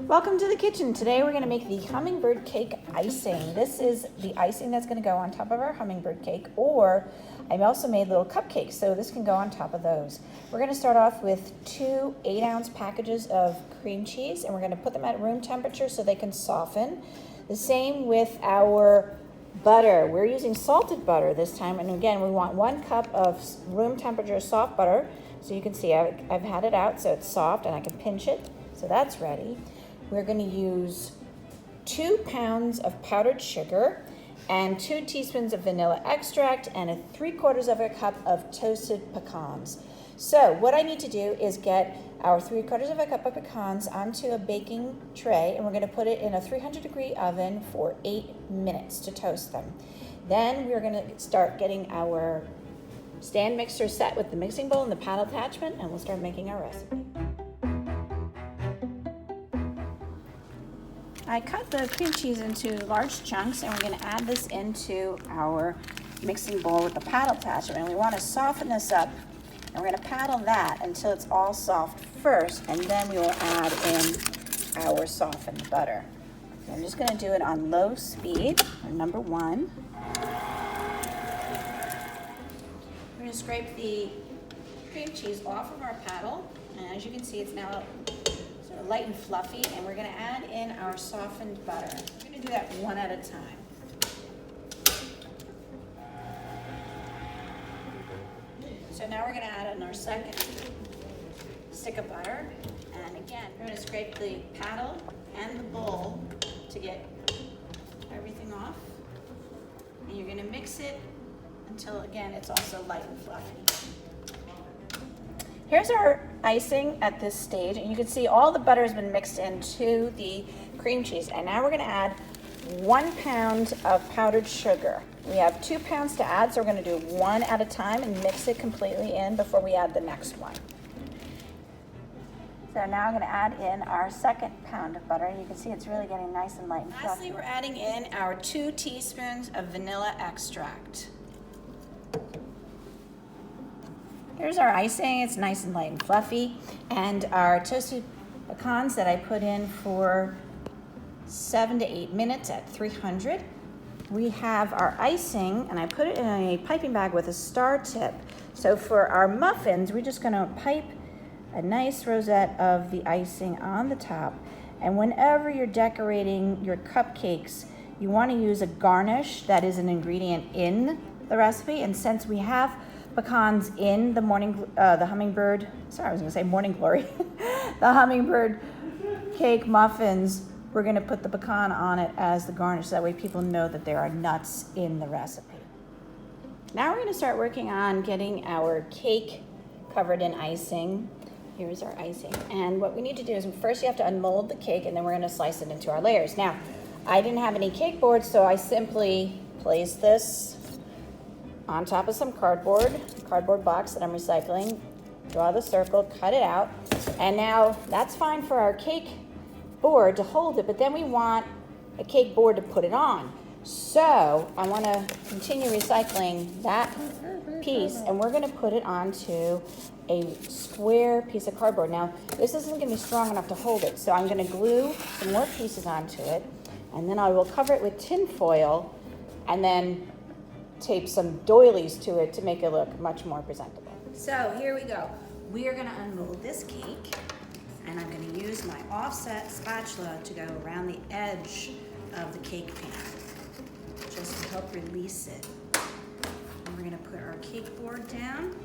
Welcome to the kitchen. Today we're going to make the hummingbird cake icing. This is the icing that's going to go on top of our hummingbird cake, or I've also made little cupcakes, so this can go on top of those. We're going to start off with 2 8-ounce packages of cream cheese, and we're going to put them at room temperature so they can soften. The same with our butter. We're using salted butter this time, and again, we want 1 cup of room temperature soft butter. So you can see I've had it out so it's soft and I can pinch it. So that's ready. We're going to use 2 pounds of powdered sugar and 2 teaspoons of vanilla extract and 3/4 of a cup of toasted pecans. So what I need to do is get our 3/4 of a cup of pecans onto a baking tray, and we're going to put it in a 300-degree oven for 8 minutes to toast them. Then we're going to start getting our stand mixer set with the mixing bowl and the paddle attachment, and we'll start making our recipe. I cut the cream cheese into large chunks, and we're going to add this into our mixing bowl with the paddle attachment. And we want to soften this up, and we're going to paddle that until it's all soft first, and then we will add in our softened butter. So I'm just going to do it on low speed, number 1. We're going to scrape the cream cheese off of our paddle, and as you can see, it's now sort of light and fluffy, and we're going to add in our softened butter. We're going to do that one at a time. So now we're going to add in our second stick of butter, and again, we're going to scrape the paddle and the bowl to get everything off, and you're going to mix it until, again, it's also light and fluffy. Here's our icing at this stage, and you can see all the butter has been mixed into the cream cheese. And now we're going to add 1 pound of powdered sugar. We have 2 pounds to add, so we're going to do 1 at a time and mix it completely in before we add the next one. So now I'm going to add in our 2nd pound of butter, and you can see it's really getting nice and light and fluffy. Lastly, we're adding in our 2 teaspoons of vanilla extract. Here's our icing. It's nice and light and fluffy. And our toasted pecans that I put in for 7 to 8 minutes at 300. We have our icing, and I put it in a piping bag with a star tip. So for our muffins, we're just going to pipe a nice rosette of the icing on the top. And whenever you're decorating your cupcakes, you want to use a garnish that is an ingredient in the recipe. And since we have pecans in the hummingbird cake muffins, we're going to put the pecan on it as the garnish. That way people know that there are nuts in the recipe. Now we're going to start working on getting our cake covered in icing. Here's our icing. And what we need to do is first you have to unmold the cake, and then we're going to slice it into our layers. Now, I didn't have any cake boards, so I simply placed this on top of some cardboard box that I'm recycling. Draw the circle, cut it out, and now that's fine for our cake board to hold it, but then we want a cake board to put it on. So I want to continue recycling that piece, and we're going to put it onto a square piece of cardboard. Now, this isn't going to be strong enough to hold it, so I'm going to glue some more pieces onto it, and then I will cover it with tin foil, and then tape some doilies to it to make it look much more presentable. So here we go. We are going to unmold this cake, and I'm going to use my offset spatula to go around the edge of the cake pan just to help release it. And we're going to put our cake board down.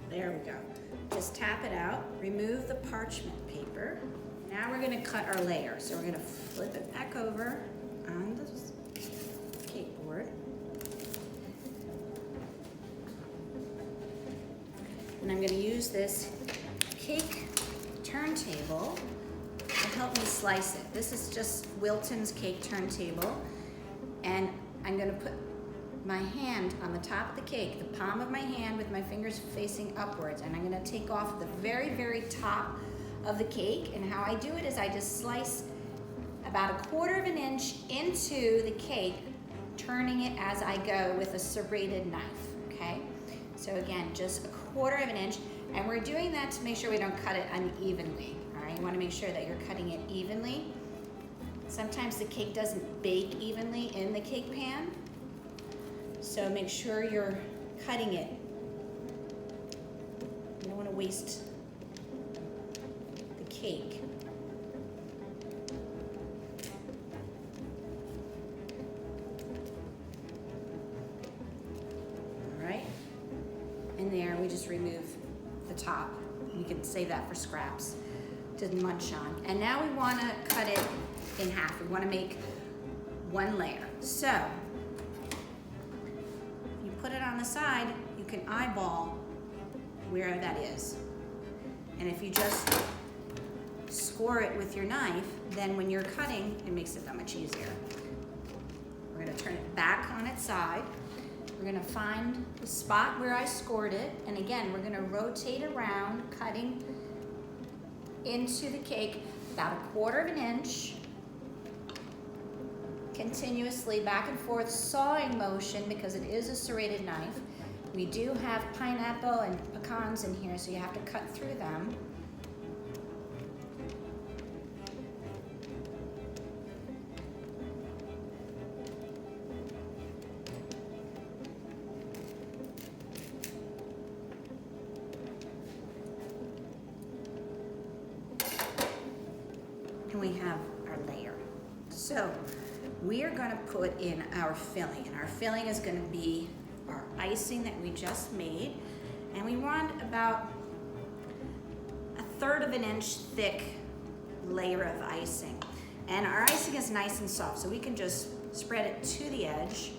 There we go. Just tap it out, remove the parchment paper. Now we're going to cut our layer. So we're going to flip it back over on the cake board. And I'm going to use this cake turntable to help me slice it. This is just Wilton's cake turntable. And I'm going to put my hand on the top of the cake, the palm of my hand with my fingers facing upwards, and I'm going to take off the very, very top of the cake. And how I do it is I just slice about 1/4 of an inch into the cake turning it as I go with a serrated knife, okay? So again, just 1/4 of an inch, and we're doing that to make sure we don't cut it unevenly, all right? You wanna make sure that you're cutting it evenly. Sometimes the cake doesn't bake evenly in the cake pan, so make sure you're cutting it. You don't wanna waste the cake. And there, we just remove the top. You can save that for scraps to munch on. And now we wanna cut it in half. We wanna make 1 layer. So, you put it on the side, you can eyeball where that is. And if you just score it with your knife, then when you're cutting, it makes it that much easier. We're gonna turn it back on its side. We're gonna find the spot where I scored it, and again, we're gonna rotate around, cutting into the cake about 1/4 of an inch, continuously back and forth, sawing motion because it is a serrated knife. We do have pineapple and pecans in here, so you have to cut through them. And we have our layer. So we are gonna put in our filling, and our filling is gonna be our icing that we just made, and we want about 1/3 of an inch thick layer of icing. And our icing is nice and soft, so we can just spread it to the edge,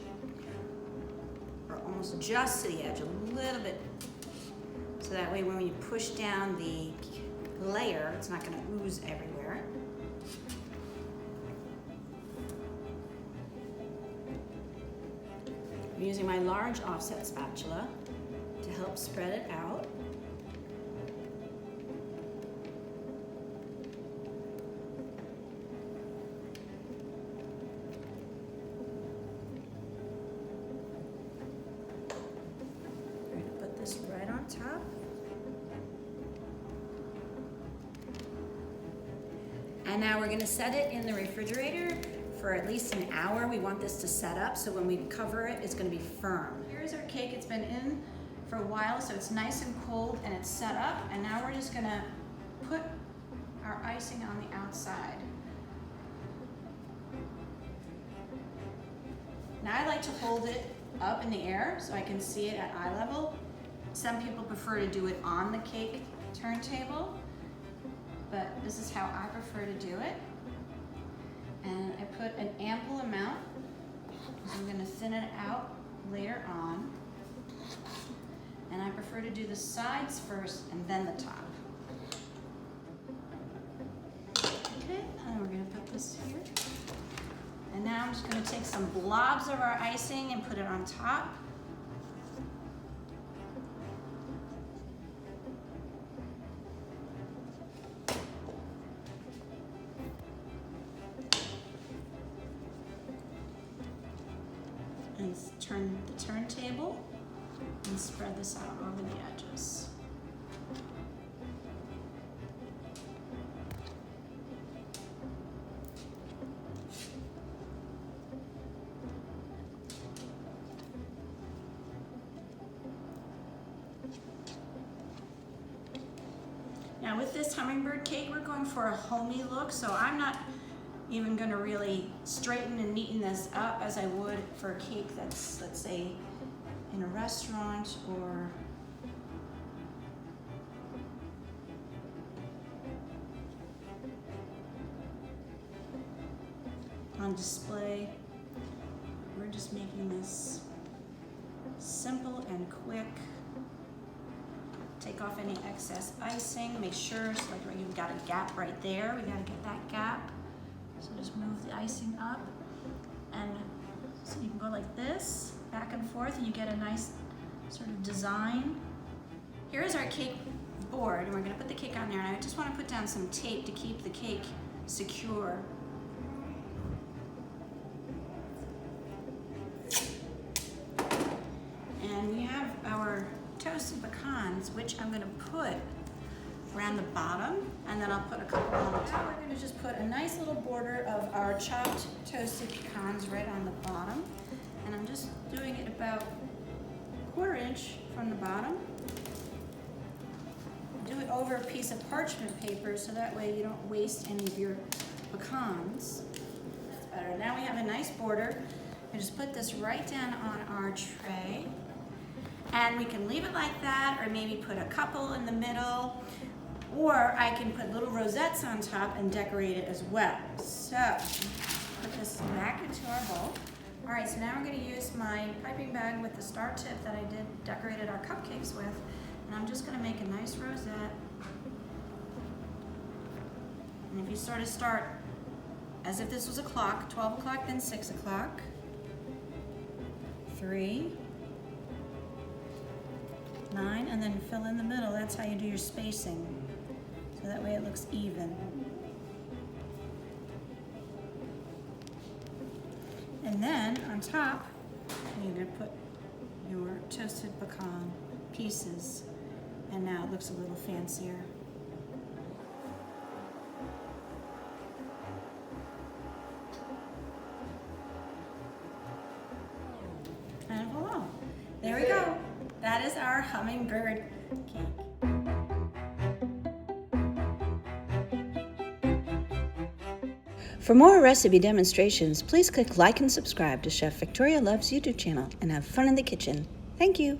or almost just to the edge, a little bit, so that way when you push down the layer, it's not gonna ooze everywhere. I'm using my large offset spatula to help spread it out. I'm going to put this right on top. And now we're going to set it in the refrigerator for at least an hour. We want this to set up, so when we cover it, it's gonna be firm. Here's our cake. It's been in for a while, so it's nice and cold and it's set up. And now we're just gonna put our icing on the outside. Now I like to hold it up in the air so I can see it at eye level. Some people prefer to do it on the cake turntable, but this is how I prefer to do it. And I put an ample amount, because I'm going to thin it out later on. And I prefer to do the sides first and then the top. Okay, and we're going to put this here. And now I'm just going to take some blobs of our icing and put it on top. And turn the turntable and spread this out over the edges. Now with this hummingbird cake, we're going for a homey look, so I'm not even going to really straighten and neaten this up as I would for a cake that's, let's say, in a restaurant or on display. We're just making this simple and quick. Take off any excess icing. Make sure, so like you've got a gap right there. We got to get that gap. So just move the icing up, and so you can go like this, back and forth, and you get a nice sort of design. Here is our cake board, and we're going to put the cake on there, and I just want to put down some tape to keep the cake secure. pecans, which I'm gonna put around the bottom, and then I'll put a couple on the top. We're gonna just put a nice little border of our chopped toasted pecans right on the bottom. And I'm just doing it about 1/4 inch from the bottom. Do it over a piece of parchment paper so that way you don't waste any of your pecans. That's better. Now we have a nice border. I just put this right down on our tray. And we can leave it like that, or maybe put a couple in the middle, or I can put little rosettes on top and decorate it as well. So, put this back into our bowl. All right, so now I'm gonna use my piping bag with the star tip that I decorated our cupcakes with, and I'm just gonna make a nice rosette. And if you sort of start as if this was a clock, 12 o'clock, then 6 o'clock, 3, 9, and then fill in the middle. That's how you do your spacing. So that way it looks even. And then on top, you're gonna put your toasted pecan pieces. And now it looks a little fancier. And voila, there we go. That is our hummingbird cake. For more recipe demonstrations, please click like and subscribe to Chef Victoria Loves YouTube channel and have fun in the kitchen. Thank you.